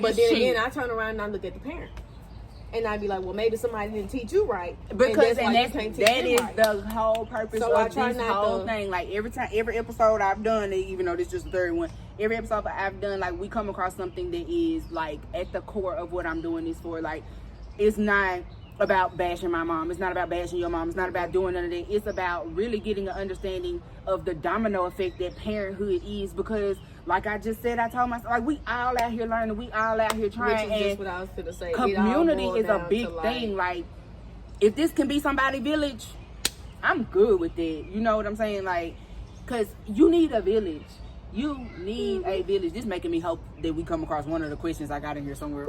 But then again, I turn around and I look at the parent. And I'd be like, well, maybe somebody didn't teach you right. Because that is the whole purpose of this whole thing. Like every episode I've done, even though this is just the third one, every episode I've done, like we come across something that is like at the core of what I'm doing this for. Like it's not about bashing my mom. It's not about bashing your mom. It's not about doing none of that. It's about really getting an understanding of the domino effect that parenthood is. Because like I just said, I told myself, like we all out here learning, we all out here trying. Which is just what I was going to say. Community is a big thing. Like if this can be somebody's village, I'm good with it. You know what I'm saying? Like, because you need a village. You need a village. This making me hope that we come across one of the questions I got in here somewhere.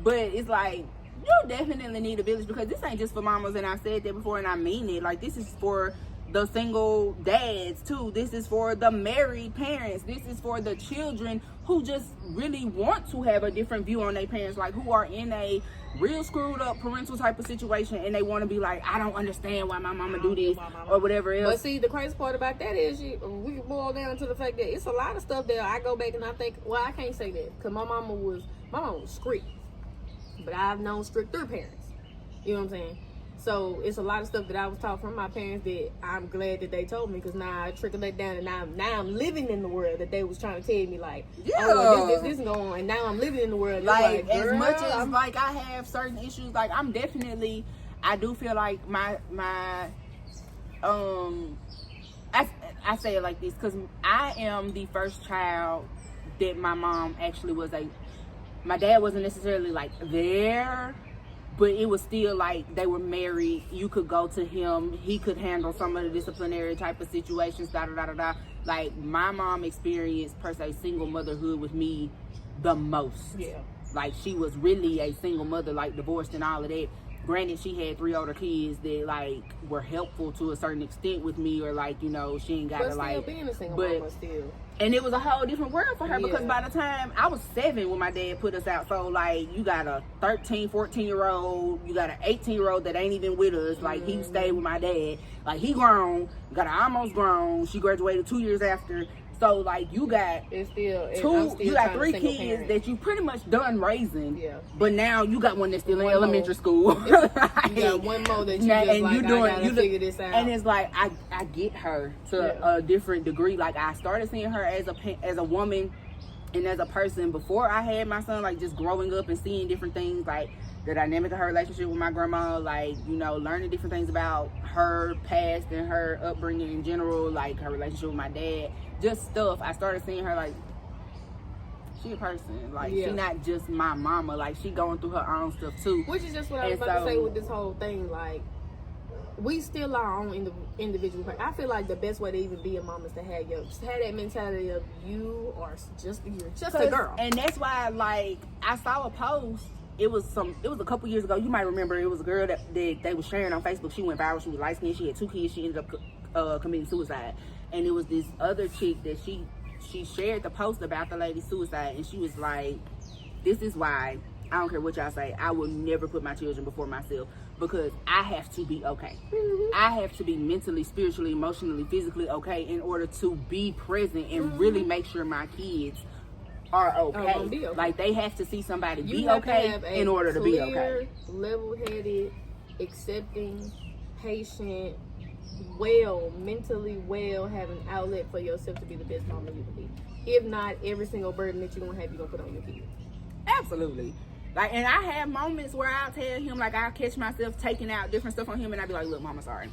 But it's like, you definitely need a village, because this ain't just for mamas, and I've said that before and I mean it. Like this is for the single dads too. This is for the married parents. This is for the children who just really want to have a different view on their parents, like who are in a real screwed up parental type of situation and they want to be like, I don't understand why my mama do this or whatever else. But see, the crazy part about that is we boil down to the fact that it's a lot of stuff that I go back and I think, well, I can't say that because my mama was strict. But I've known stricter parents. You know what I'm saying? So it's a lot of stuff that I was taught from my parents that I'm glad that they told me, because now I trickle that down, and now I'm living in the world that they was trying to tell me, like, oh, well, this is going on, and now I'm living in the world. Like as much as like I have certain issues, like I do feel like my I say it like this because I am the first child that my mom actually was my dad wasn't necessarily like there, but it was still like they were married. You could go to him. He could handle some of the disciplinary type of situations, Like my mom experienced per se single motherhood with me the most. Yeah. Like she was really a single mother, like divorced and all of that. Granted, she had 3 older kids that like were helpful to a certain extent with me, or like, you know, she ain't got to like being a single mama still. And it was a whole different world for her because by the time I was 7 when my dad put us out, so like you got a 13, 14-year-old, you got an 18-year-old that ain't even with us. Like he stayed with my dad. Like he grown, got an almost grown. She graduated 2 years after. So like you got you got 3 kids that you pretty much done raising. Yeah. But now you got one that's still in elementary school. You got one more that you just and like, I gotta figure this out. And it's like I get her to a different degree. Like I started seeing her as a woman and as a person before I had my son, like just growing up and seeing different things, like the dynamic of her relationship with my grandma, like, you know, learning different things about her past and her upbringing in general, like her relationship with my dad, just stuff. I started seeing her like she a person, like she not just my mama, like she going through her own stuff too. Which is just what I was about to say with this whole thing. Like we still are our own individual. I feel like the best way to even be a mom is to have that mentality of you're just a girl. And that's why, like, I saw a post. It was a couple years ago. You might remember. It was a girl that they was sharing on Facebook. She went viral. She was light skinned. She had 2 kids. She ended up committing suicide. And it was this other chick that she shared the post about the lady's suicide, and she was like, "This is why I don't care what y'all say. I will never put my children before myself, because I have to be okay. I have to be mentally, spiritually, emotionally, physically okay in order to be present and really make sure my kids are okay. Like they have to see somebody be okay in order to be okay. Level-headed, accepting, patient, mentally well, have an outlet for yourself to be the best mama you can be. If not, every single burden that you're gonna have, you're gonna put on your kids. Absolutely. Like, and I have moments where I'll tell him, like, I'll catch myself taking out different stuff on him, and I'll be like, look, mama, sorry.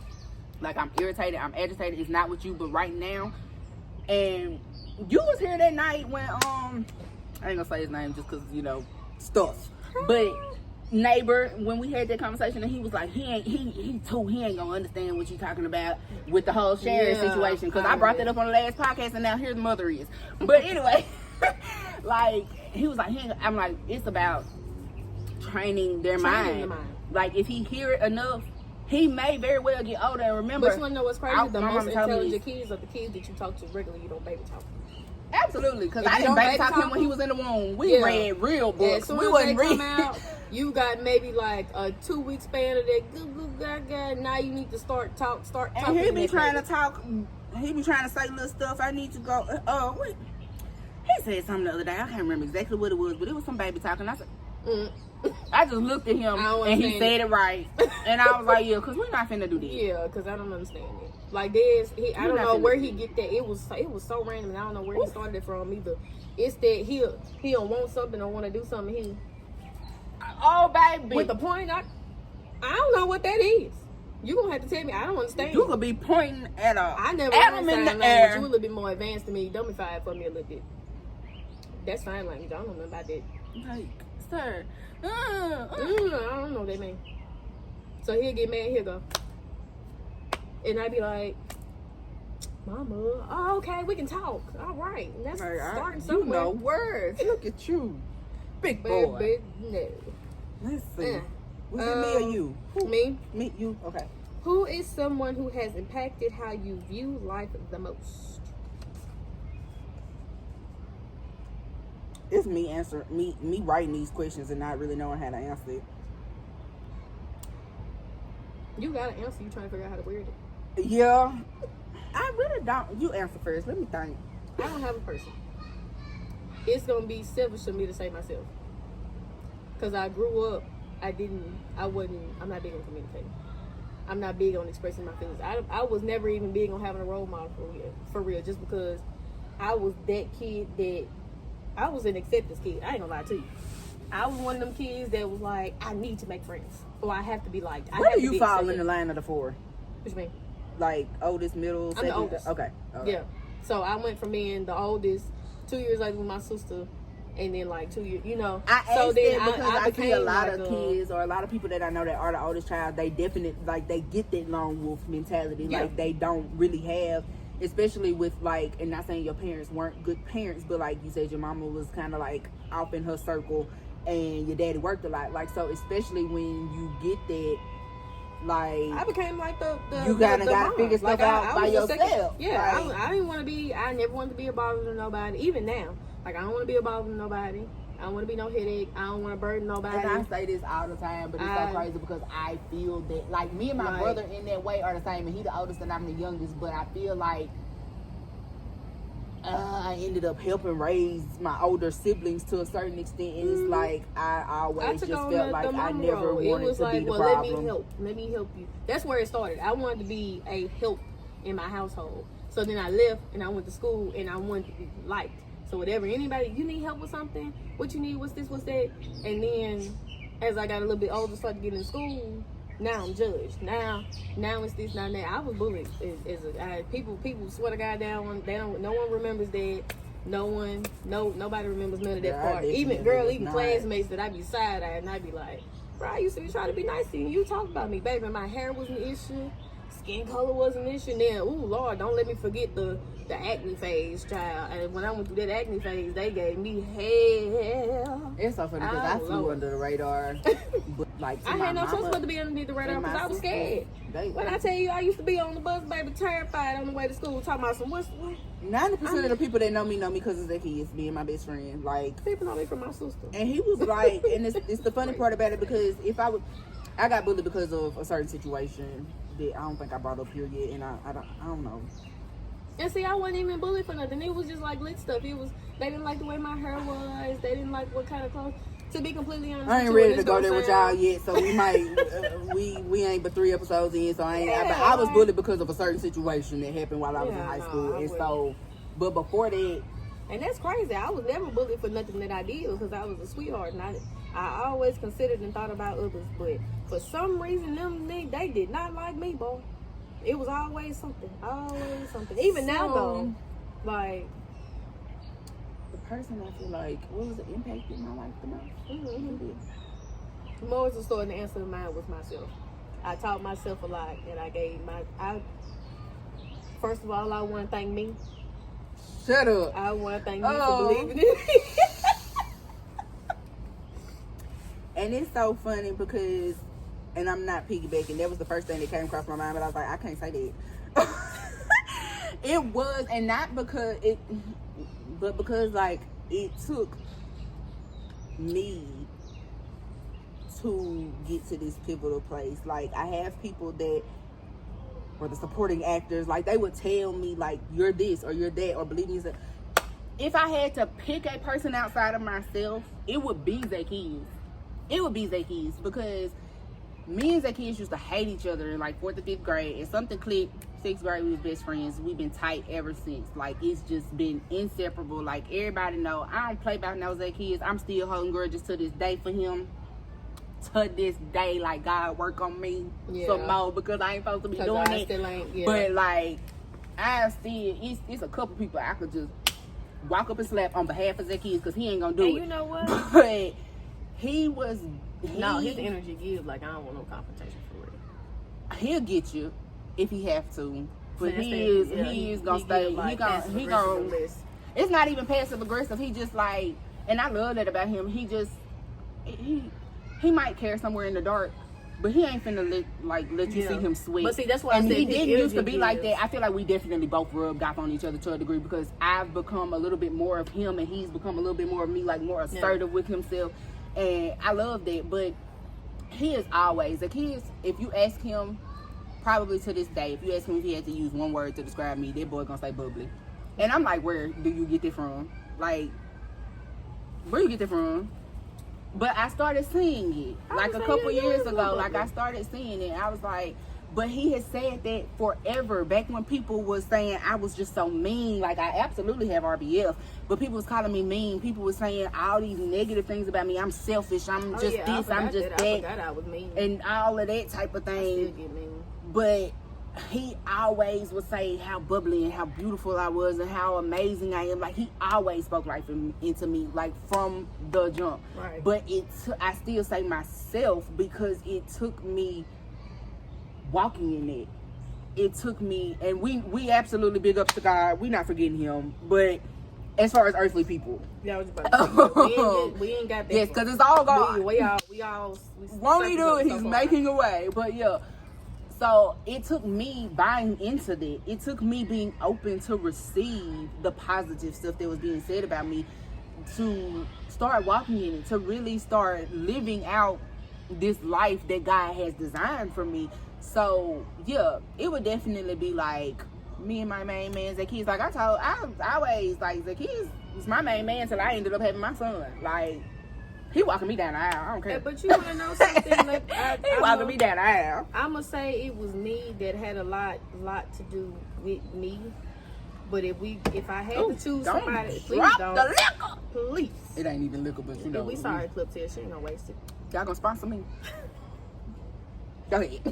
Like, I'm irritated, I'm agitated, it's not with you, but right now. And you was here that night when, I ain't gonna say his name just because, you know, stuff. But neighbor, when we had that conversation, and he was like, he ain't gonna understand what you talking about with the whole sharing situation, because I brought that up on the last podcast, and now here the mother is. But anyway, like, he was like, I'm like, it's about training their mind. Like, if he hear it enough, he may very well get older and remember. But you want to know what's crazy? The most intelligent kids are the kids that you talk to regularly. You don't baby talk. Absolutely, because I didn't baby talk him when he was in the womb. We read real books. As soon as they come out, you got maybe like a 2-week span of that goo gaga. Now you need to start talking. And he be trying to talk. He be trying to say little stuff. I need to go. He said something the other day. I can't remember exactly what it was, but it was some baby talking. I said, Mm. I just looked at him and he said it right, and I was like, yeah, cause we're not finna do this. Yeah, cause I don't understand it. Like this, I don't know where he get that. It was so random, and I don't know where he started it from either. It's that he don't want something or want to do something. Oh baby, With the point, I don't know what that is. You gonna have to tell me. I don't understand. You could be pointing at I never atom learned in sign the language. air. You a little bit more advanced than me. Dumbify it for me a little bit. That's sign language. I don't know nothing about that. Like, sir, I don't know what that mean. So he'll get mad. He'll go, and I be like, "Mama, oh, okay, we can talk. All right, and that's starting somewhere." You know words. Look at you, big boy. Baby, no. Let's see. Was it me or you? Me. Me, you. Okay. Who is someone who has impacted how you view life the most? It's me writing these questions and not really knowing how to answer it. You got an answer. You trying to figure out how to word it. Yeah. I really don't. You answer first. Let me think. I don't have a person. It's gonna be selfish for me to say myself. Cause I grew up, I'm not big on communicating. I'm not big on expressing my feelings. I was never even big on having a role model for real, just because I was that kid that, I was an acceptance kid. I ain't gonna lie to you. I was one of them kids that was like, I need to make friends. Or I have to be liked. Where do you fall in the line of the four? What you mean? Like oldest, middle, second? I'm the oldest. Okay. Yeah. So I went from being the oldest 2 years later with my sister, and then like 2 years, I asked that because I see a lot like of kids or a lot of people that I know that are the oldest child, they definitely, like, they get that lone wolf mentality. Yeah. Like, they don't really have, especially with, like, and not saying your parents weren't good parents, but like you said, your mama was kind of like off in her circle and your daddy worked a lot. Like, so especially when you get that, like, I became like the you gotta figure stuff out by was the yourself. Yeah, like, I didn't want to be. I never wanted to be a bother to nobody. Even now, like, I don't want to be a bother to nobody. I don't want to be no headache. I don't want to burden nobody. and I say this all the time, but it's so crazy because I feel that, like, me and my brother in that way are the same, and he the oldest and I'm the youngest, but I feel like I ended up helping raise my older siblings to a certain extent, and it's like I always just felt like I never wanted to be the problem. Let me help you. That's where it started. I wanted to be a help in my household. So then I left and I went to school and I wanted to be liked. So whatever, anybody, you need help with something? What you need? What's this? What's that? And then as I got a little bit older, started getting in school. Now I'm judged. Now it's this, now that. I was bullied. People swear to God down. No one remembers that. Nobody remembers none of that part. Even classmates that I be side eyed and I be like, bro, I used to be trying to be nice to you. You talk about me, baby. My hair was an issue. Skin color was an issue. And then, ooh, Lord, don't let me forget the acne phase, child. And when I went through that acne phase, they gave me hell. It's so funny because I flew under the radar. But, like, I had no choice but to be underneath the radar because I was scared. When I tell you, I used to be on the bus, baby, terrified on the way to school, talking about some what's 90% of the people that know me because of their kids, me and my best friend. Like, people know me from my sister. And he was like, and it's the funny part about it because I got bullied because of a certain situation that I don't think I brought up here yet, and I don't know. And see, I wasn't even bullied for nothing. It was just like lit stuff. They didn't like the way my hair was. They didn't like what kind of clothes. To be completely honest, I ain't ready to go there with y'all yet, so we might we ain't but 3 episodes in, so I was bullied because of a certain situation that happened while I was in high school, and so, but before that, and that's crazy. I was never bullied for nothing that I did because I was a sweetheart, and I always considered and thought about others, but for some reason, they did not like me, boy. It was always something. Even now, though, like, the person I feel like, what was it, impacted my life the most? Mm-hmm. More the story, and the answer to mine was myself. I taught myself a lot, and first of all, I want to thank me. Shut up. I want to thank you for believing in me. And it's so funny because, and I'm not piggybacking, that was the first thing that came across my mind, but I was like, I can't say that. It was, and not because but because, like, it took me to get to this pivotal place. Like, I have people that were the supporting actors, like, they would tell me, like, you're this or you're that, or believe me, if I had to pick a person outside of myself, it would be Zacchaeus. It would be Zacchaeus because me and Zacchaeus used to hate each other in like 4th or 5th grade. And something clicked. 6th grade, we was best friends. We've been tight ever since. Like, it's just been inseparable. Like, everybody know, I don't play about no Zacchaeus. I'm still holding grudges to this day for him. To this day, like, God work on me some more because I ain't supposed to be doing it. Still ain't, But, like, I still, it's a couple people I could just walk up and slap on behalf of Zacchaeus because he ain't gonna do it. You know what? But he was... No, his energy gives, like, I don't want no confrontation for real. He'll get you if he have to, but So he is gonna stay. Like He gonna. It's not even passive aggressive. He just like, and I love that about him. He just he might care somewhere in the dark, but he ain't finna let you see him sweat. But see, that's why and I said he didn't used to be gives. like that. I feel like we definitely both rubbed off on each other to a degree because I've become a little bit more of him and he's become a little bit more of me, like more assertive with himself, and I love that. But he is always like if you ask him. Probably to this day, if you ask him if he had to use one word to describe me, that boy gonna say bubbly. And I'm like, where do you get that from? Like, where you get that from? But I started seeing it like a couple years ago. Like I started seeing it. I was like, but he has said that forever. Back when people was saying I was just so mean, like I absolutely have RBF, but people was calling me mean. People was saying all these negative things about me. I'm selfish. I'm just this. I'm just that. I forgot I was mean. And all of that type of thing. I still get mean. But he always would say how bubbly and how beautiful I was and how amazing I am. Like, he always spoke life into me, like, from the jump. Right. But I still say myself because it took me walking in it. It took me, and we absolutely big ups to God. We not forgetting him. But as far as earthly people. Yeah, I was about to say, we ain't got that. Yes, because it's all God. We all won't he do it? He's so making a way. But yeah. So it took me buying into that. It took me being open to receive the positive stuff that was being said about me, to start walking in it, to really start living out this life that God has designed for me. So yeah, it would definitely be like me and my main man Zacchaeus. Like I always like Zacchaeus was my main man till I ended up having my son. Like, he walking me down the aisle. I don't care. But you want to know something? Like, he walking me down the aisle. I'm gonna say it was me that had a lot to do with me. But if I had to choose somebody, please don't. The liquor. Please. It ain't even liquor, but you know. We sorry, Clip Tail. She ain't gonna waste it. Y'all gonna sponsor me? Go ahead.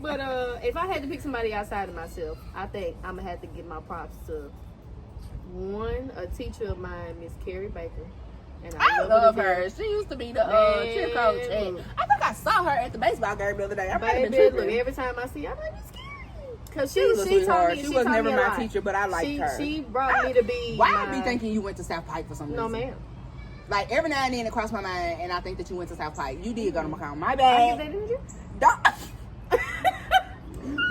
But if I had to pick somebody outside of myself, I think I'm gonna have to give my props to a teacher of mine, Miss Carrie Baker. And I love her. She used to be the cheer coach. And I think I saw her at the baseball game the other day. Look, every time I see her, I'm like, Miss Carrie. Because she taught me. She was never my teacher, but I liked her. She brought me to be. Why I be thinking you went to South Pike for some reason? No, ma'am. Like, every now and then it crossed my mind, and I think that you went to South Pike. You did go to Macomb. My bad. Didn't you?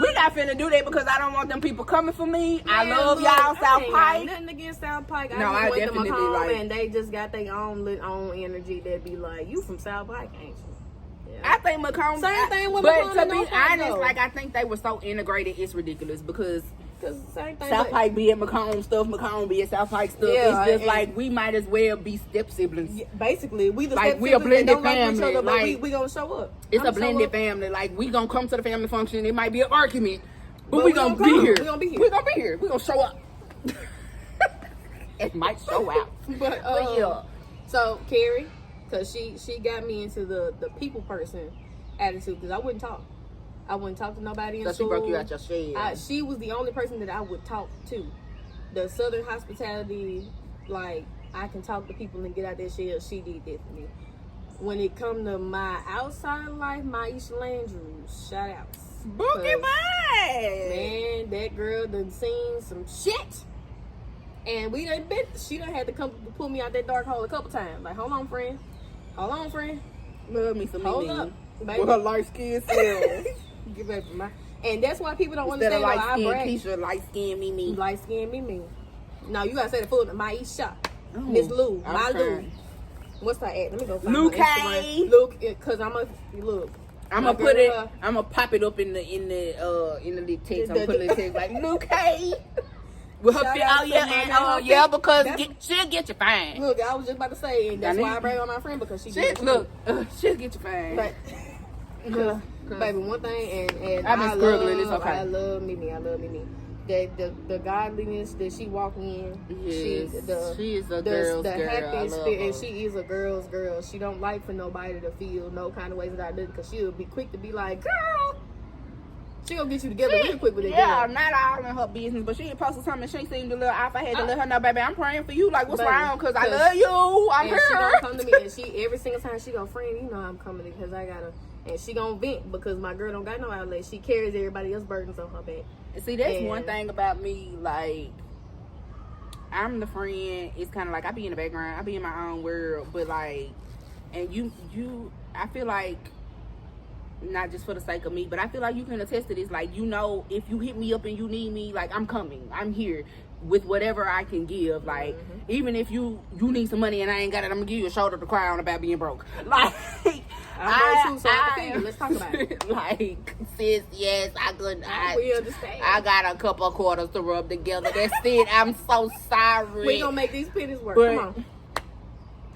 We not finna do that because I don't want them people coming for me. I love y'all, South Pike. Nothing against South Pike. No, I went definitely to Macomb like. and they just got their own energy that be like, you from South Pike, ain't you? Yeah. I think Macomb. Same thing with But Macomb. to be honest, like, I think they were so integrated, it's ridiculous because same thing, South Pike be at Macomb stuff, Macomb be at South Pike stuff. Yeah, it's just like we might as well be step siblings. Yeah, basically, we the like step we a blended don't family. Like each other, but like, we gonna show up. It's a blended family. Like, we gonna come to the family function. It might be an argument, but we gonna be here. We gonna be here. We gonna be here. We gonna show up. It might show out, but yeah. So Carrie, because she got me into the people person attitude because I wouldn't talk to nobody in school. So she broke you out your shell. She was the only person that I would talk to. The Southern hospitality, like, I can talk to people and get out that shell. She did that for me. When it come to my outside life, Maisha Landry, shout outs. Boogie Bang! Man, that girl done seen some shit. And she done had to come pull me out that dark hole a couple times. Like, hold on, friend. Love me some Hold up, baby. With her light skin cells. Get back from my. And that's why people don't Instead understand of why I brag. Keisha, light skin me. Light skin me. No, you gotta say the full Maisha. Miss Lou. My Lou. What's her at? Let me go find Luke her Instagram. Luke, cause I'm gonna pop it up in the little text. I'm gonna put a little text like Luke K. With her Shout feet, out oh to yeah, my and mama. yeah, because That's- she'll get you fine. Look, I was just about to say, and that's I why I need- brag on my friend because she She'll get you fine. But, baby, one thing, and I've been I struggling, love, it's okay. I love Mimi. That the godliness that she walk in, Yes, she is a the girl's the girl. I happy love spirit, her. and she is a girl's girl. She don't like for nobody to feel no kind of ways that I do, because she'll be quick to be like, girl. She'll get you together real quick with it. Yeah, not all in her business, but she posted something. She seemed a little off. I had to let her know, baby, I'm praying for you. Like, what's Baby, wrong? Because I 'cause- love you. I'm And she gonna here. come to me, and she every single time she go, friend, you know I'm coming because I gotta, and she gonna vent because my girl don't got no outlet. She carries everybody else's burdens on her back. See, that's And- one thing about me. Like, I'm the friend. It's kind of like I be in the background. I be in my own world. But like, and you, I feel like, not just for the sake of me, but I feel like you can attest to this. Like, you know, if you hit me up and you need me, like, I'm coming. I'm here with whatever I can give. Like, even if you need some money and I ain't got it, I'm gonna give you a shoulder to cry on about being broke. Like, I know too, so I can feel you. Let's talk about it. Like, sis, yes, We understand. I got a couple of quarters to rub together. That's it. I'm so sorry. We gonna make these pennies work. But- Come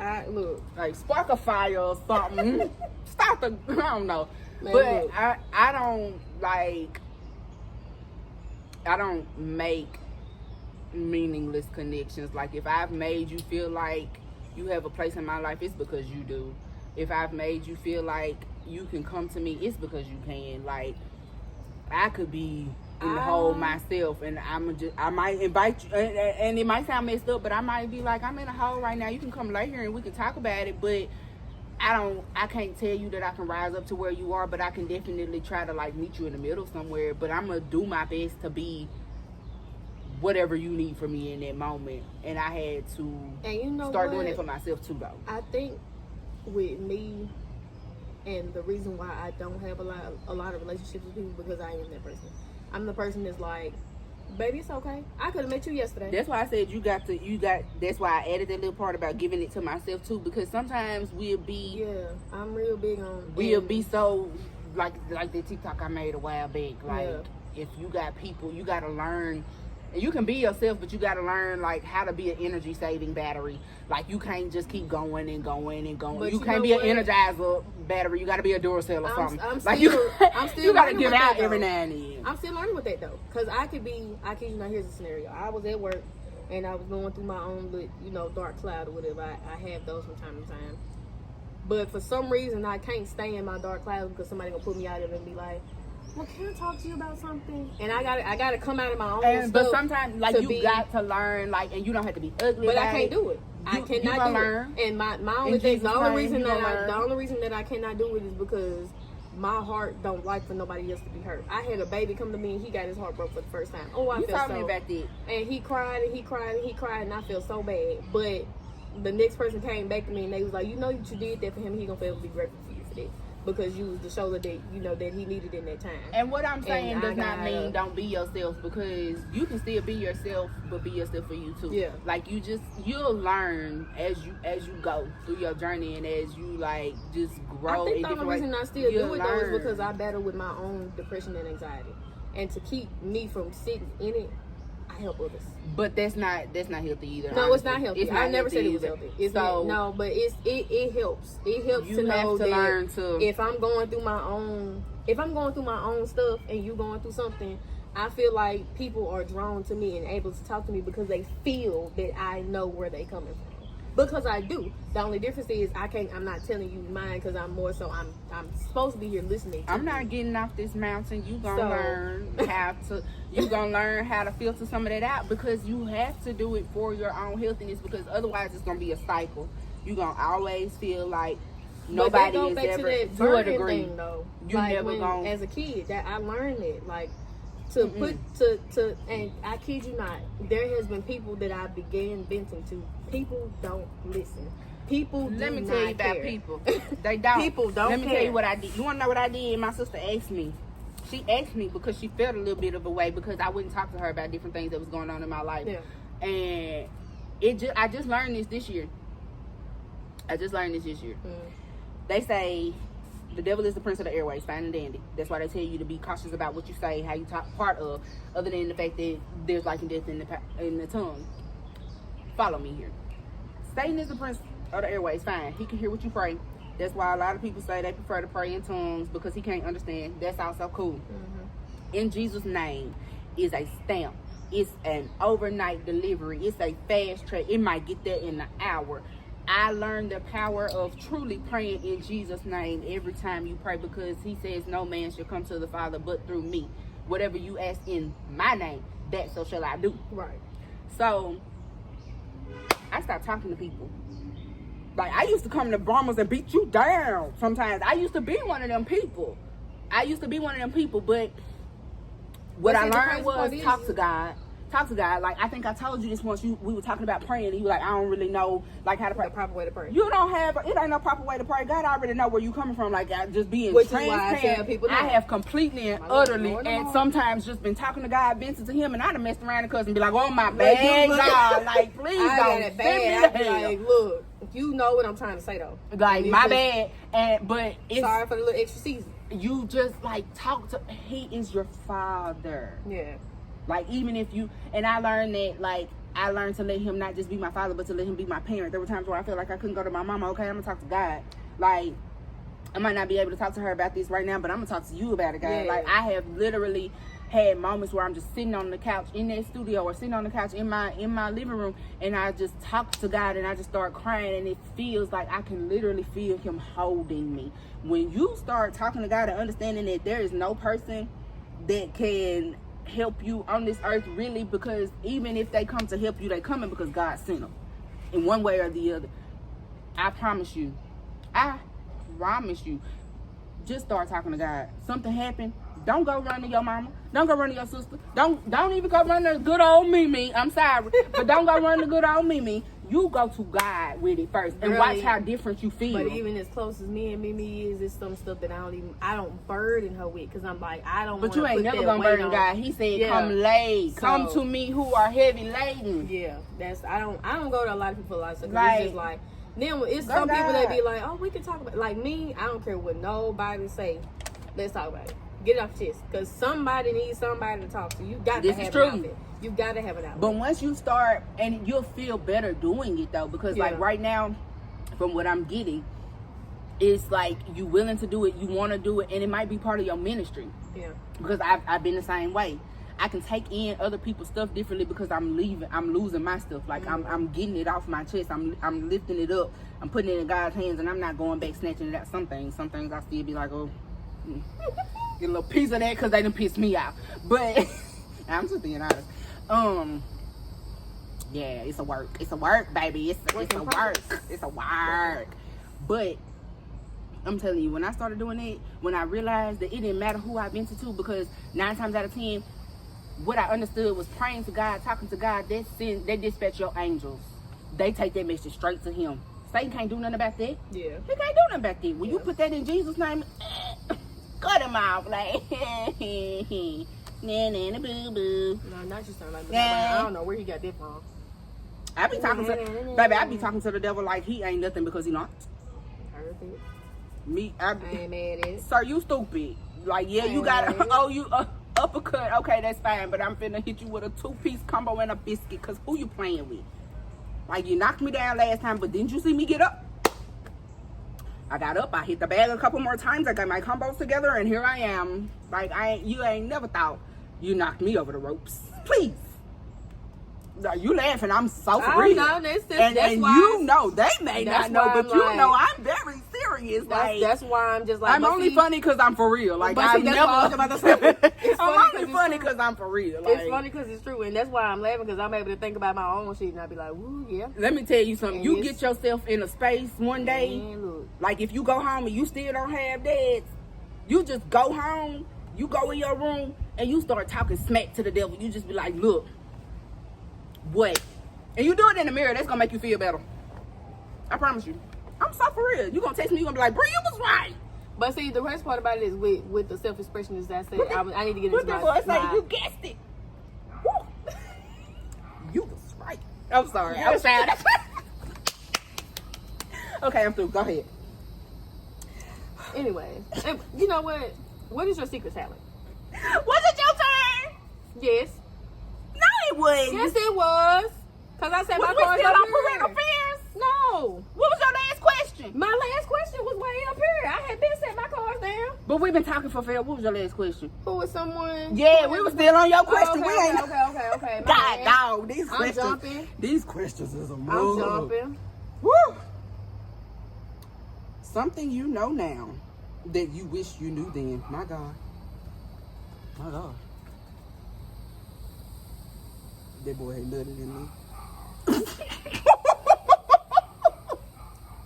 on. Look. Like, spark a fire or something. Stop the, I don't know. Man, But look. I don't like, I don't make meaningless connections. Like, if I've made you feel like you have a place in my life, it's because you do. If I've made you feel like you can come to me, it's because you can. Like, I could be in the hole myself, and I might invite you, and it might sound messed up, but I might be like, I'm in a hole right now. You can come lay here and we can talk about it, but I can't tell you that I can rise up to where you are, but I can definitely try to like meet you in the middle somewhere. But I'm gonna do my best to be whatever you need from me in that moment. And I had to And you know start what? doing it for myself too, though. I think with me, and the reason why I don't have a lot of relationships with people, because I am that person. I'm the person that's like, baby, it's okay. I could have met you yesterday. That's why I said that's why I added that little part about giving it to myself too, because sometimes we'll be I'm real big on. we'll and- be so like the TikTok I made a while back. Like, if you got people, you gotta learn. And you can be yourself, but you gotta learn like how to be an energy saving battery. Like, you can't just keep going and going and going. But You you can't know be what? an energizer battery. You gotta be a Duracell or something. I'm Like, still- I'm still you gotta learning get with out that, every though. now and then. I'm still learning with that though, because I kid you not, here's a scenario. I was at work and I was going through my own little, dark cloud or whatever. I have those from time to time. But for some reason, I can't stay in my dark cloud because somebody gonna put me out of it and be like, well, can I talk to you about something? And I gotta come out of my own But stuff. sometimes, like, to you be- got to learn, like, and you don't have to be ugly. But I about can't do it. I You cannot gonna do learn. it. And my only In thing, Jesus' the only name, reason you that gonna learn. the only reason that I cannot do it is because my heart don't like for nobody else to be hurt. I had a baby come to me and he got his heart broke for the first time. Oh, I You felt told so. me about that. And he cried and he cried and he cried and I felt so bad. But the next person came back to me and they was like, you know, that you did that for him. He gonna forever be grateful for you for that, because you was the shoulder that that he needed in that time. And what I'm saying And does I not gotta- mean don't be yourself, because you can still be yourself, but be yourself for you too. Yeah. Like, you'll learn as you go through your journey, and as you like just grow. I think in the different only reason ways, I still you'll do it though is learn. because I battle with my own depression and anxiety, and to keep me from sitting in it, I help others. But that's not healthy either. No, it's not honestly. healthy. It's not I never said it was either. healthy. It's So no, but it helps. It helps you to know have to that learn to. if I'm going through my own stuff and you going through something, I feel like people are drawn to me and able to talk to me because they feel that I know where they coming from. Because I do. The only difference is I'm not telling you mine because I'm supposed to be here listening to I'm you. not getting off this mountain. You gonna So- learn how to filter some of that out, because you have to do it for your own healthiness, because otherwise it's gonna be a cycle. You gonna always feel like nobody But is that go back ever to that to a burden degree. thing, though. You like never gonna- as a kid that I learned it. Like to put to and I kid you not, there has been people that I began venting to. People don't listen. People do Let me not tell you about care. people. They don't. People don't Let me tell care. you what I did. You wanna know what I did? My sister asked me. She asked me because she felt a little bit of a way because I wouldn't talk to her about different things that was going on in my life. Yeah. And I just learned this year. Mm. They say The devil is the prince of the airways, fine and dandy. That's why they tell you to be cautious about what you say, how you talk, part of, other than the fact that there's life and death in the tongue. Follow me here. Satan is the prince of the airways, fine. He can hear what you pray. That's why a lot of people say they prefer to pray in tongues because he can't understand. That's also cool. In Jesus' name is a stamp. It's an overnight delivery. It's a fast track. It might get there in an hour. I learned the power of truly praying in Jesus' name every time you pray, because he says no man shall come to the Father but through me. Whatever you ask in my name, that so shall I do. Right. So I stopped talking to people. Like, I used to come to Brahmas and beat you down sometimes. I used to be one of them people. But what I learned was talk to God. Like, I think I told you this once. We were talking about praying, and you were like, I don't really know, like, how to pray. The proper way to pray. You don't have, it ain't no proper way to pray. God already know where you coming from. Like, I just being Which transparent. is why I tell people I have completely and utterly, and sometimes just been talking to God, venting to him, and I'd have messed around and cussed and be like, oh my bad, God, like, please don't send me I to be hell. like, look, you know what I'm trying to say though. Like, my bad, but it's, sorry for the little extra season. You just like talk to, he is your father. Yeah. Like, even if you, and I learned that, like, I learned to let him not just be my father, but to let him be my parent. There were times where I felt like I couldn't go to my mama. Okay, I'm gonna talk to God. Like, I might not be able to talk to her about this right now, but I'm gonna talk to you about it, God. Yeah. Like, I have literally had moments where I'm just sitting on the couch in that studio, or sitting on the couch in my living room, and I just talk to God, and I just start crying, and it feels like I can literally feel him holding me. When you start talking to God and understanding that there is no person that can help you on this earth, really, because even if they come to help you, they coming because God sent them in one way or the other. I promise you, just start talking to God. Something happened, don't go run to your mama, don't go run to your sister, don't even go run to good old Mimi. I'm sorry, but don't go run to good old Mimi. You go to God with it first and watch how different you feel. But even as close as me and Mimi is, it's some stuff that I don't burden her with, because I'm like, I don't. But you ain't never gonna burden God. He said, "Come lay, come to me who are heavy laden." Yeah, that's I don't go to a lot of people for a lot of stuff. Right. It's just like, then it's some people that be like, oh, we can talk about, like me. I don't care what nobody say. Let's talk about it. Get it off your chest, because somebody needs somebody to talk to. You got to have an outlet. You got to have an outlet. But once you start, and you'll feel better doing it though, because like right now, from what I'm getting, it's like you willing to do it, you want to do it, and it might be part of your ministry. Yeah. Because I've been the same way. I can take in other people's stuff differently because I'm losing my stuff. Like I'm getting it off my chest. I'm lifting it up. I'm putting it in God's hands, and I'm not going back snatching it out. Some things I still be like, oh. Get a little piece of that because they done pissed me out. But I'm just being honest. Yeah, it's a work, baby. It's a work. But I'm telling you, when I started doing it, when I realized that it didn't matter who I vented to, because 9 times out of 10, what I understood was praying to God, talking to God. They dispatch your angels. They take that message straight to him. Satan can't do nothing about that. Yeah. He can't do nothing about that. When you put that in Jesus' name, cut him off, like, nah, boo boo. No, not just like that. I don't know where he got that from. I be talking to the devil like he ain't nothing because he not. Heard it. I ain't mad at it. Sir, you stupid. Like, yeah, you got uppercut. Okay, that's fine, but I'm finna hit you with a 2-piece combo and a biscuit, because who you playing with? Like, you knocked me down last time, but didn't you see me get up? I got up, I hit the bag a couple more times, I got my combos together, and here I am. Like, you ain't never thought you knocked me over the ropes. Please. You laughing, I'm so for real. That's why you know, they may not know, but you know I'm very serious. That's why I'm just like, I'm only funny because I'm for real. Like, I'm only funny because I'm for real. Like, it's funny because it's true, and that's why I'm laughing, because I'm able to think about my own shit, and I'll be like, ooh, yeah. Let me tell you something. And you get yourself in a space one day, like if you go home and you still don't have dads, you just go home, you go in your room, and you start talking smack to the devil. You just be like, look, what? And you do it in the mirror, that's gonna make you feel better. I promise you. I'm so for real. You gonna text me, you gonna be like, Bree, you was right. But see, the worst part about it is with the self-expression is that I said, I need to get into my... You guessed it. Woo. You was right. I'm sorry. I'm sorry. Okay, I'm through. Go ahead. Anyway, and you know what? What is your secret talent? Was it your turn? Yes. No, it wasn't. Yes, it was. Cause I said my Was we car's still up on here. parental affairs? No. What was your last question? My last question was way up here. I had been set my cars down. But we've been talking for fair. What was your last question? Who was someone? Yeah, we were still on your question. Oh, okay, We ain't. okay. My God, bad. dog. These I'm questions. jumping. These questions is a I'm move. jumping. Woo! Something you know now that you wish you knew then. My God. My God. That boy ain't nutted in me.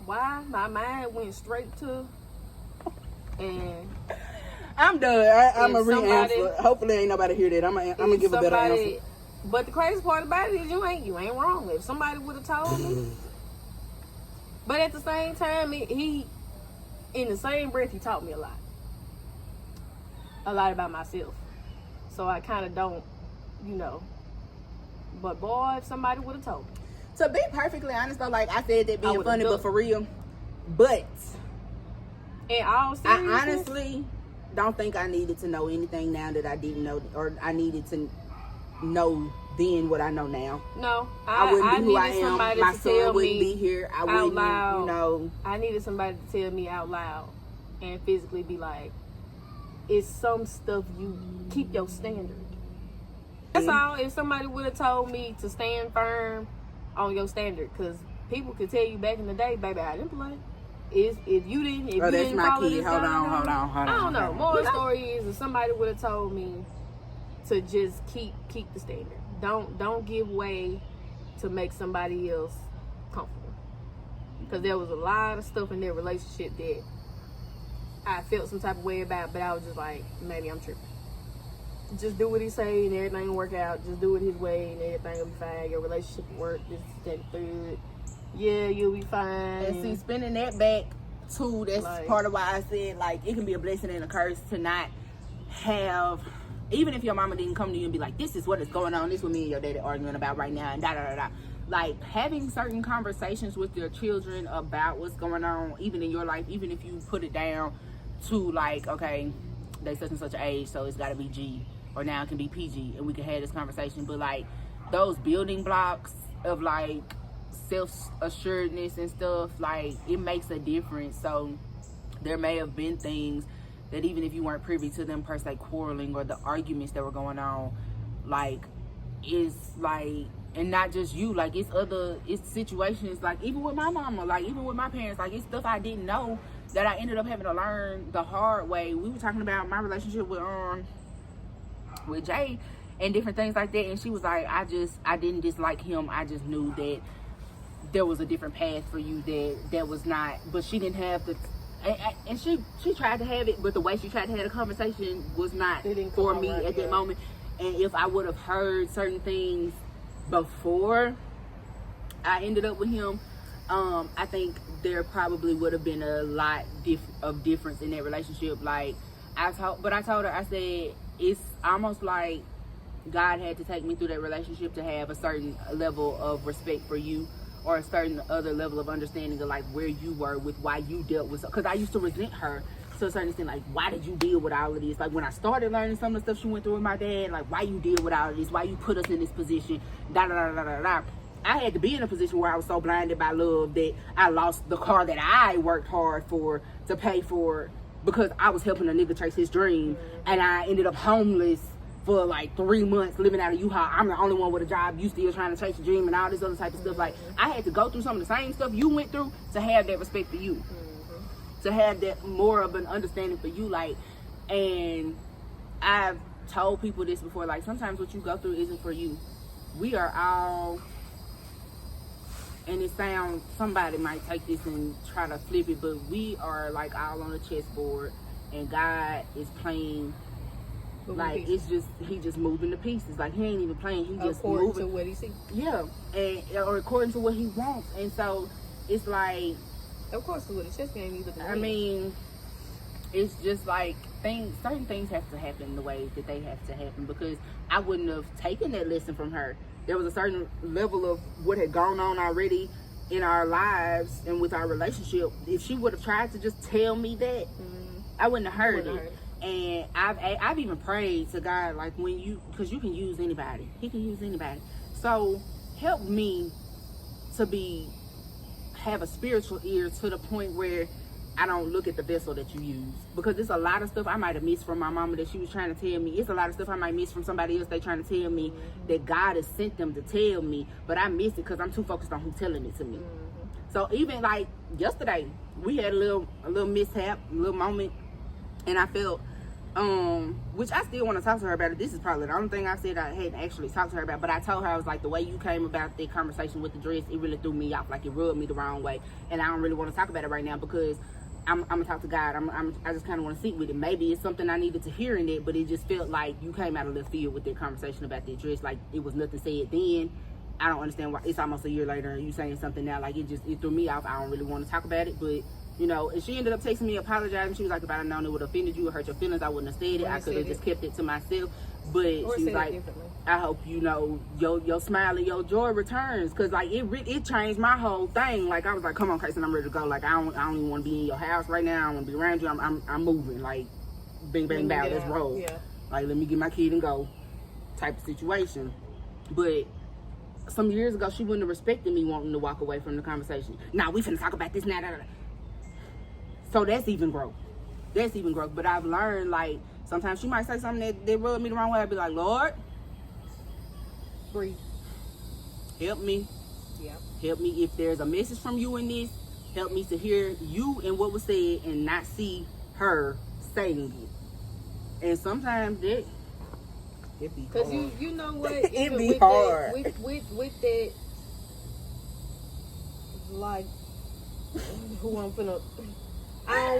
Why my mind went straight to and I'm done. I'm If a re-answer. somebody- Hopefully ain't nobody hear that. I'm gonna give a better answer. But the crazy part about it is you ain't wrong. If somebody would have told me, but at the same time, he in the same breath he taught me a lot about myself. So I kind of don't, But boy, if somebody would have told me, To be perfectly honest though, like I said that I being would've funny, done- but for real. But in all I seriousness, honestly don't think I needed to know anything now that I didn't know, or I needed to know then what I know now. no, I wouldn't be who I needed am. somebody My to son tell wouldn't me be here. I out wouldn't, loud. I needed somebody to tell me out loud and physically be like, it's some stuff you keep your standard. That's all. If somebody would have told me to stand firm on your standard, because people could tell you back in the day, baby, I didn't play. If you didn't that's my follow kid. this Hold guideline, on. I don't know. hold on. Moral story is, if somebody would have told me to just keep the standard. Don't give way to make somebody else comfortable. Because there was a lot of stuff in their relationship that I felt some type of way about, but I was just like, maybe I'm tripping. Just do what he say and everything will work out. Just do it his way and everything will be fine. Your relationship will work. This, that, third. Yeah, you'll be fine. And see, spinning that back too, that's Like- part of why I said, like, it can be a blessing and a curse to not have, even if your mama didn't come to you and be like, this is what is going on, this is what me and your daddy arguing about right now, and da-da-da-da. Like, having certain conversations with your children about what's going on, even in your life, even if you put it down to, like, okay, they such and such age, so it's got to be G, or now it can be PG, and we can have this conversation. But, like, those building blocks of, like, self-assuredness and stuff, like, it makes a difference. So there may have been things that even if you weren't privy to them per se quarreling or the arguments that were going on, like, it's like, and not just you, like, it's situations, like, even with my mama, like, even with my parents, like, it's stuff I didn't know that I ended up having to learn the hard way. We were talking about my relationship with Jay and different things like that, and she was like, I didn't dislike him, I just knew that there was a different path for you that was not, but she didn't have the, and she tried to have it, but the way she tried to have the conversation was not for me at that moment. And if I would have heard certain things before I ended up with him, I think there probably would have been a lot of difference in that relationship. Like, I told her, I said, it's almost like God had to take me through that relationship to have a certain level of respect for you, or a certain other level of understanding of, like, where you were with why you dealt with, because I used to resent her to a certain extent, like, why did you deal with all of this? Like, when I started learning some of the stuff she went through with my dad, like, why you deal with all of this? Why you put us in this position? Da-da-da-da-da-da. I had to be in a position where I was so blinded by love that I lost the car that I worked hard for to pay for, because I was helping a nigga chase his dream, and I ended up homeless for like 3 months, living out of U-Haul. I'm the only one with a job. You still trying to chase your dream and all this other type of stuff. Like, I had to go through some of the same stuff you went through to have that respect for you, to have that more of an understanding for you. Like, and I've told people this before, like, sometimes what you go through isn't for you. We are all, and it sounds, somebody might take this and try to flip it, but we are like all on the chessboard, and God is playing. Like, it's just, he just moving the pieces. Like, he ain't even playing, he just according moving to what he sees. Yeah, or according to what he wants. And so it's like, Of course, with a chess game, you look at I mean, it's just like certain things have to happen the way that they have to happen, because I wouldn't have taken that lesson from her. There was a certain level of what had gone on already in our lives and with our relationship, if she would have tried to just tell me that, I wouldn't have heard it. And I've even prayed to God, like, because you can use anybody. He can use anybody. So help me to have a spiritual ear to the point where I don't look at the vessel that you use, because there's a lot of stuff I might have missed from my mama that she was trying to tell me. It's a lot of stuff I might miss from somebody else they trying to tell me that God has sent them to tell me, but I miss it because I'm too focused on who's telling it to me. So even like yesterday, we had a little mishap, a little moment, and I felt, which I still want to talk to her about it. This is probably the only thing I said I hadn't actually talked to her about, but I told her, I was like, the way you came about the conversation with the dress, it really threw me off. Like, it rubbed me the wrong way, and I don't really want to talk about it right now because I'm gonna talk to God. I just kind of want to sit with it. Maybe it's something I needed to hear in it, but it just felt like you came out of left field with that conversation about that dress. Like, it was nothing said then. I don't understand why it's almost a year later and you saying something now. Like, it threw me off. I don't really want to talk about it, but you know, and she ended up texting me apologizing. She was like, if I'd known it would have offended you or hurt your feelings, I wouldn't have said it. I could have just kept it to myself. But she was like, I hope you know your smile and your joy returns, because like it changed my whole thing. Like, I was like, come on, Kason, I'm ready to go. Like, I don't even want to be in your house right now. I don't want to be around you. I'm moving. Like, bing bang bow, let's roll. Yeah. Like, let me get my kid and go, type of situation. But some years ago, she wouldn't have respected me wanting to walk away from the conversation. Nah, we finna talk about this now. So that's even growth. But I've learned, like, sometimes she might say something that rubbed me the wrong way. I'd be like, Lord, breathe. Help me. Yeah. Help me. If there's a message from you in this, help me to hear you and what was said and not see her saying it. And sometimes it be hard. Because you know what? It be hard. With that, like, who I'm finna... I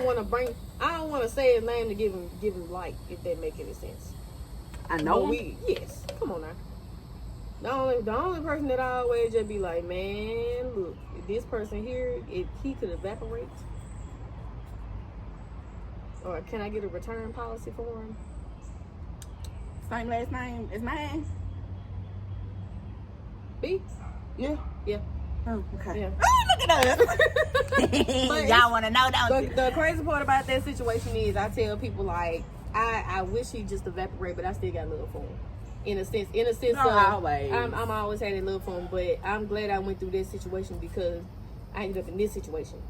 don't want to say his name to give him light, if that make any sense. I know him. Yes. Come on now. The only person that I always just be like, man, look, this person here, if he could evaporate, or can I get a return policy for him? Same last name as mine. B? Yeah. Yeah. Oh, okay. Yeah. Oh, look at us. Y'all want to know, don't you? The crazy part about that situation is I tell people, like, I wish he just evaporate, but I still got love for him. In a sense always. I'm always having love for him, but I'm glad I went through this situation because I ended up in this situation.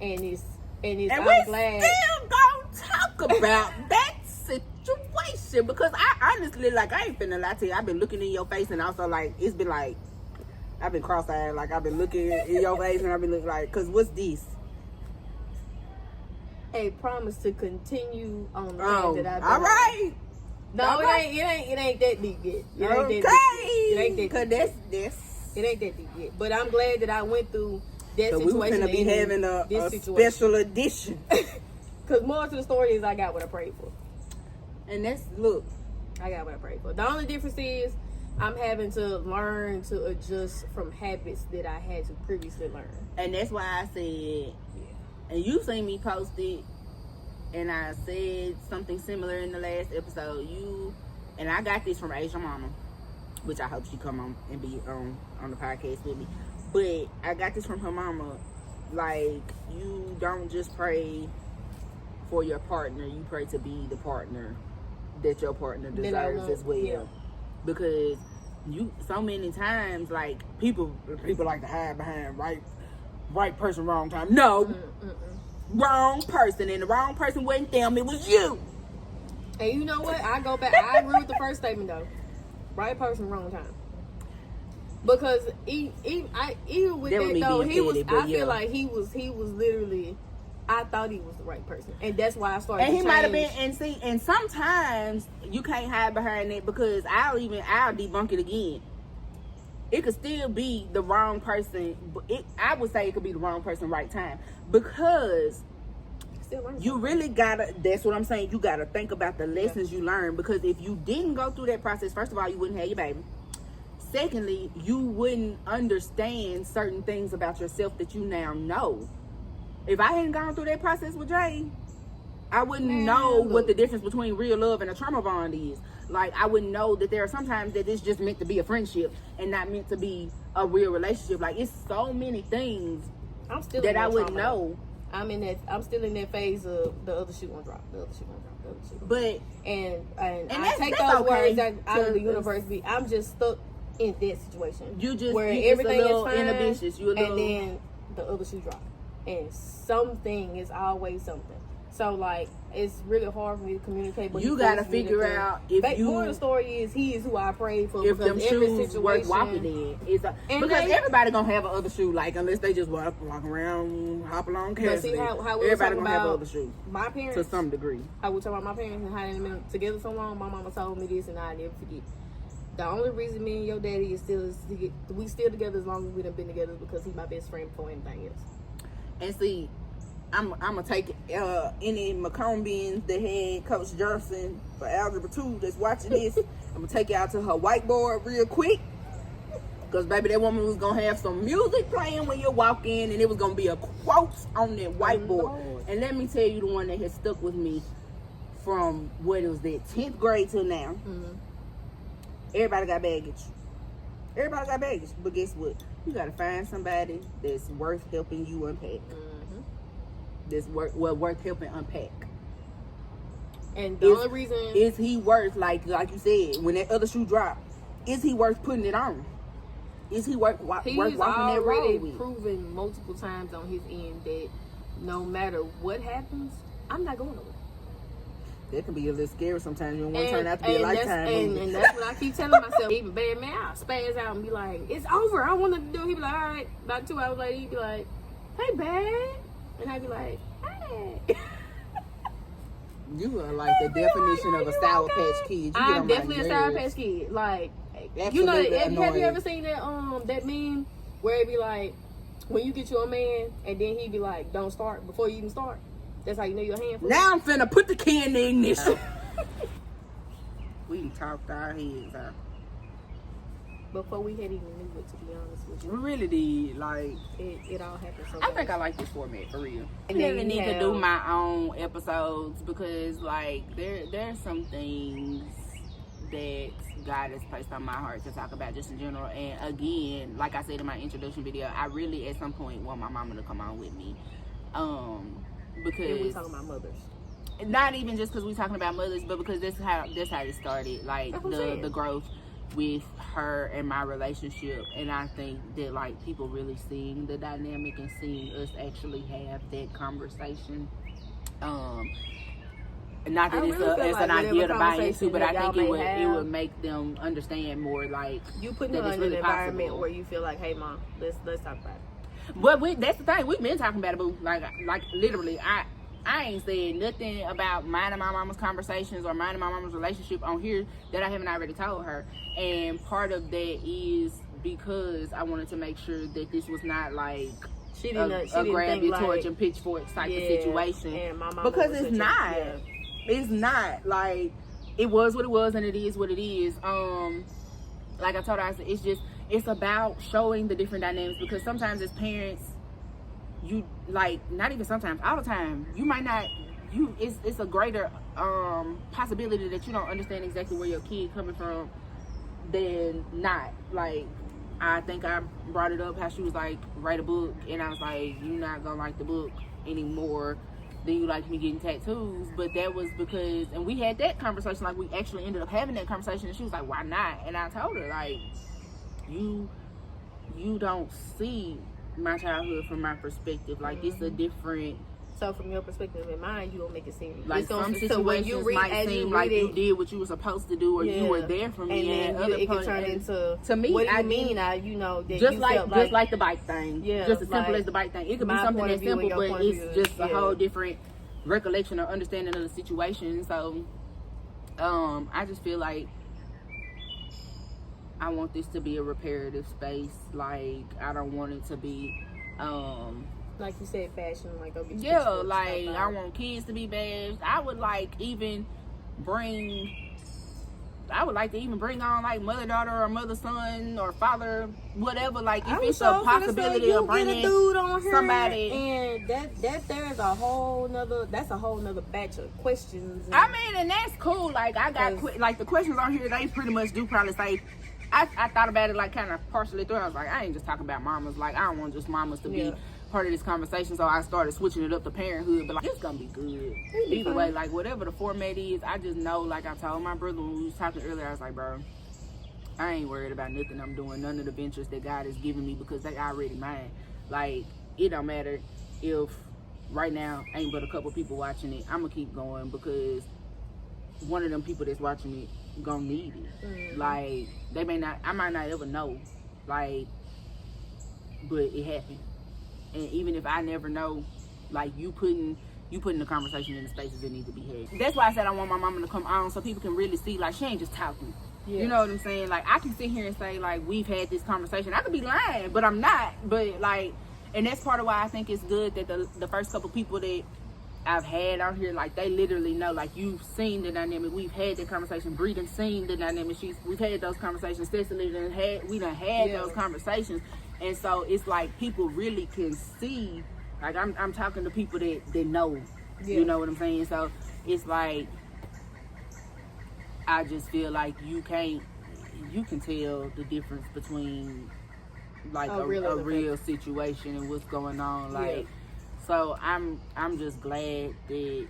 And I'm glad. Still gonna talk about that situation because I honestly, like, I ain't finna lie to you. I've been looking in your face, and also, like, it's been like, I've been cross-eyed, like, I've been looking in your face, and I've been looking like, cause what's this? A promise to continue on the path that I've been all right. No, all it right. ain't that deep yet. It ain't that deep. It ain't that deep yet. But I'm glad that I went through that situation. So we finna be having a special edition. Cause more to the story is I got what I prayed for. And I got what I prayed for. The only difference is I'm having to learn to adjust from habits that I had to previously learn. And that's why I said, and you seen me post it, and I said something similar in the last episode. And I got this from Asia Mama, which I hope she come on and be on the podcast with me. But I got this from her mama. Like, you don't just pray for your partner, you pray to be the partner that your partner deserves as well. Yeah. Because so many times, like, people like to hide behind right person, wrong time. No, wrong person, and the wrong person wasn't them. It was you. And you know what? I go back. I agree with the first statement though. Right person, wrong time. Because even with that though, he was. I feel like he was literally. I thought he was the right person, and that's why I started. And he might have been. And sometimes you can't hide behind it because I'll debunk it again. It could still be the wrong person. I would say it could be the wrong person, right time, because you really gotta. That's what I'm saying. You gotta think about the lessons you learned, because if you didn't go through that process, first of all, you wouldn't have your baby. Secondly, you wouldn't understand certain things about yourself that you now know. If I hadn't gone through that process with Jay, I wouldn't know what the difference between real love and a trauma bond is. Like, I wouldn't know that there are sometimes that it's just meant to be a friendship and not meant to be a real relationship. Like, it's so many things I'm still that in I would trauma. know. I'm still in that phase of the other shoe won't drop. The other shoe won't drop. The other shoe. But And I that's- take that's those okay, words out of the 'cause universe. I'm just stuck in that situation. you just where you everything just a little is fine, inhibitious. You a little, and then the other shoe drop, and something is always something. So like, it's really hard for me to communicate. But you gotta figure out if more of the you story is he is who I prayed for. if because them every shoes situation, worth walking in. It's And because they- everybody gonna have an other shoe, like unless they just walk around, hop along But casually. see how we were Everybody talking gonna have about other shoe my parents. to some degree. I was talking about my parents and how they've been together so long. My mama told me this, and I never forget. The only reason me and your daddy we still together as long as we done been together is because he's my best friend before anything else. And see, I'm gonna take any Macombians that had Coach Johnson for Algebra 2 that's watching this. I'm gonna take you out to her whiteboard real quick. Because, baby, that woman was going to have some music playing when you walk in, and it was going to be a quote on that whiteboard. Lord. And let me tell you the one that has stuck with me from, what was that, 10th grade till now. Mm-hmm. Everybody got baggage. Everybody got baggage. But guess what? You got to find somebody that's worth helping you unpack. Mm-hmm. That's worth helping unpack. And the only reason Is he worth, like you said, when that other shoe dropped, is he worth putting it on? Is he worth walking he's that road already with? proven multiple times on his end that no matter what happens, I'm not going nowhere. That can be a little scary sometimes. You don't want to turn out to be a lifetime movie. And that's what I keep telling myself. Even bad man, I'll spaz out and be like, it's over. I want to do it. He'd be like, all right. About 2 hours later, he'd be like, hey, babe. And I'd be like, hey. You are like the definition of a Sour Patch Kid. You get I'm on my definitely a Sour nerves. Patch Kid. Like, Absolutely have you annoying. ever seen that meme where it be like, when you get you a man and then he'd be like, don't start before you even start? That's how you know you're a handful. Now I'm finna put the key in the ignition. We talked our heads out. Before we had even knew it, to be honest with We you. really did. Like, It all happened so I think fast. I like this format for real. I And then really you need to do have- my own episodes because, like, there's some things that God has placed on my heart to talk about just in general. And again, like I said in my introduction video, I really at some point want my mama to come on with me. Because And we talking about mothers. not even just because we're talking about mothers, but because that's how it started. Like That's what I'm saying. the growth with her and my relationship, and I think that like people really seeing the dynamic and seeing us actually have that conversation. Not that I it's, really feel it's like an idea whatever to buy into, conversation but that I think y'all it may would have, make them understand more. Like you putting that her it's in really an environment possible. where you feel like, hey mom, let's talk about it. But that's the thing. We've been talking about it, boo. Like literally, I ain't said nothing about mine and my mama's conversations or mine and my mama's relationship on here that I haven't already told her. And part of that is because I wanted to make sure that this was not like She a didn't grab think your like, torch and pitchforks type of yeah, situation. and my mama Because was it's such a- not. yeah. It's not. Like, it was what it was and it is what it is. Like I told her, I said, it's about showing the different dynamics, because sometimes as parents, you like, not even sometimes, all the time, you might not, it's a greater possibility that you don't understand exactly where your kid coming from than not. Like, I think I brought it up how she was like, write a book, and I was like, you're not gonna like the book anymore than you like me getting tattoos. But that was because, and we had that conversation, like we actually ended up having that conversation, and she was like, why not? And I told her, like, you don't see my childhood from my perspective. Like, it's a different, So from your perspective and mine, you don't make it seem like, it's gonna, some so situations when you read, might as seem you like read you it, did what you were supposed to do, or you yeah, were there for me, and then other it can point- turn and into to me, what do I you didn't- mean? You know that just you like felt just like the bike thing, Yeah, just as simple like, as the bike thing. It could be my something point of that's view and simple, your but point of it's view, just a yeah. whole different recollection or understanding of the situation. So I just feel like I want this to be a reparative space. Like, I don't want it to be like you said, fashion, like go get your yeah, pitchforks, like stuff I out. want kids to be bashed. I would like to even bring on like mother-daughter or mother-son or father, whatever. Like, if I was it's so a finna say, possibility you of get a bringing dude on here, somebody, and that there's a whole nother batch of questions. And I mean, and that's cool. Like, I got Cause- like the questions on here, they pretty much do probably say I thought about it like kind of partially through. I was like, I ain't just talking about mamas. Like, I don't want just mamas to be part of this conversation. So I started switching it up to parenthood. But like, it's gonna be good. Either way, like whatever the format is, I just know. Like I told my brother when we was talking earlier, I was like, bro, I ain't worried about nothing I'm doing, none of the ventures that God is giving me, because they already mine. Like, it don't matter if right now ain't but a couple people watching it. I'm gonna keep going, because one of them people that's watching it gonna need it. Like, I might not ever know, like, but it happened. And even if I never know, like, you putting the conversation in the spaces that need to be had. That's why I said I want my mama to come on, so people can really see, like, she ain't just talking. Yeah. You know what I'm saying? Like, I can sit here and say, like, we've had this conversation. I could be lying, but I'm not. But, like, and that's part of why I think it's good that the first couple people that I've had out here, like, they literally know. Like, you've seen the dynamic. We've had that conversation. Bree done seen the dynamic. We've had those conversations. Cecily we done had those conversations. And so it's like people really can see. Like, I'm talking to people that know. You know what I'm saying? So it's like, I just feel like you can tell the difference between like a real situation and what's going on. Like, so I'm just glad that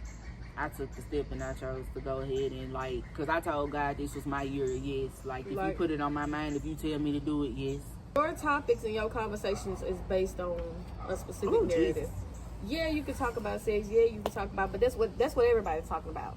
I took the step and I chose to go ahead and, like, because I told God this was my year. Yes, like, if you put it on my mind, if you tell me to do it, yes. Your topics and your conversations is based on a specific narrative. Jesus. Yeah, you can talk about sex. Yeah, you can talk about, but that's what everybody's talking about.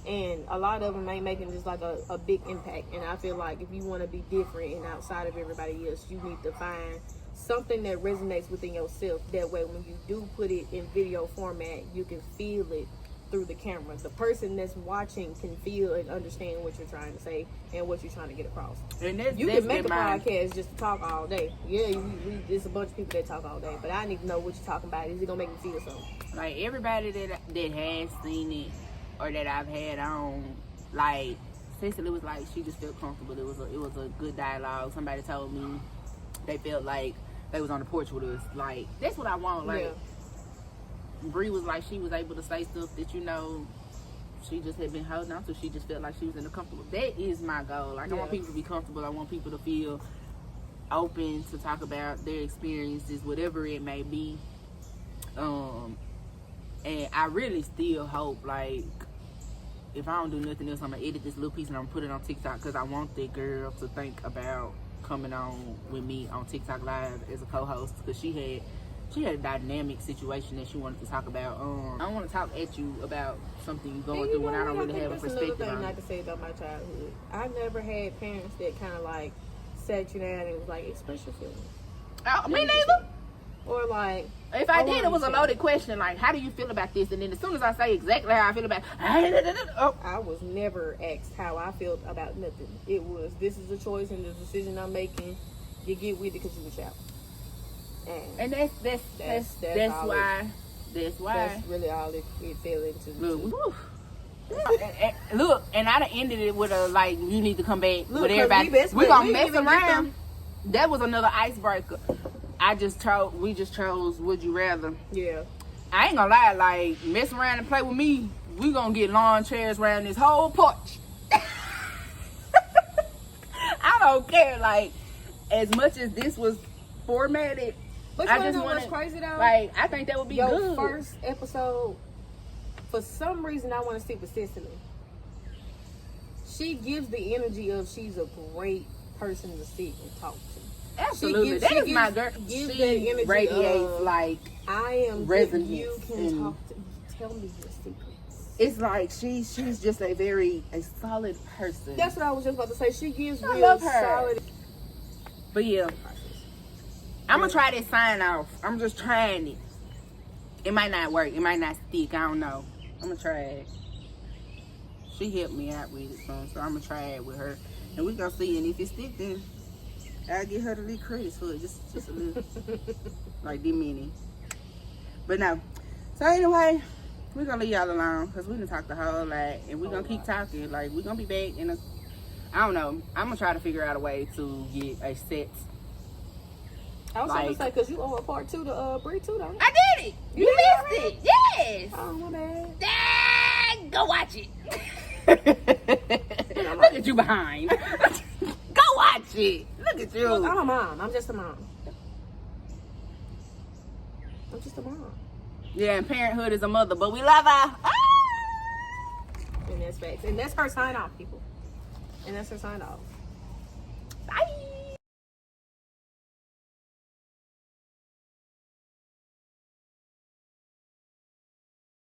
And a lot of them ain't making just like a big impact. And I feel like if you want to be different and outside of everybody else, you need to find something that resonates within yourself. That way, when you do put it in video format, you can feel it through the camera. The person that's watching can feel and understand what you're trying to say and what you're trying to get across. And you can make a podcast just to talk all day. Yeah, there's a bunch of people that talk all day, but I need to know what you're talking about. Is it gonna make me feel something? Like, everybody that has seen it or that I've had on, like, Cecily was like, she just felt comfortable. It was a good dialogue. Somebody told me they felt like they was on the porch with us. Like, that's what I want. Like, Bree was like, she was able to say stuff that, you know, she just had been holding on to. She just felt like she was in a comfortable. That is my goal. Like, I want people to be comfortable. I want people to feel open to talk about their experiences, whatever it may be. And I really still hope, like, if I don't do nothing else, I'm going to edit this little piece and I'm going to put it on TikTok, because I want that girl to think about coming on with me on TikTok Live as a co-host, because she had a dynamic situation that she wanted to talk about. I don't want to talk at you about something you're going through when I don't really have a perspective on it. That's another thing I can say about my childhood. I never had parents that kind of like sat you down and was like, express your feelings. Me neither. Or like, if I did, it was a loaded question. Like, how do you feel about this? And then as soon as I say exactly how I feel about it, I was never asked how I felt about nothing. It was, this is a choice and the decision I'm making. You get with it because you're a child. And that's why. That's really all it fell into. Look, and I done ended it with a, like, you need to come back with everybody. We gonna mess around. That was another icebreaker. We just chose Would You Rather. Yeah. I ain't gonna lie, like, mess around and play with me, we gonna get lawn chairs around this whole porch. I don't care, like, as much as this was formatted. But you know what's crazy though? Like, I think that would be good. Your first episode, for some reason I want to stick with Cecily. She gives the energy of she's a great person to sit and talk to. Absolutely. That is my girl. She radiates like I am resonance. You can talk to, tell me your secrets. It's like she's just a solid person. That's what I was just about to say. She gives I real love her. solid. But yeah, I'm gonna try this sign off. I'm just trying it. It might not work. It might not stick. I don't know. I'm gonna try it. She helped me out with it, so I'm gonna try it with her, and we gonna see. And if it sticks, then I'll give her the little credits for it, just a little, like the mini. But no. So anyway, we're gonna leave y'all alone because we done talked a whole lot, and we're gonna keep talking. Like, we're gonna be back in I don't know. I'm gonna try to figure out a way to get a set. I was gonna say, because you owe a part 2 to Bree too, though. I did it. You missed it. Yes. Oh, my bad. Dang, go watch it. Look at you behind. Go watch it. shit. Look at you. Look, I'm a mom. I'm just a mom. I'm just a mom. Yeah, and parenthood is a mother, but we love her. Ah! And that's facts. And that's her sign off, people. And that's her sign off.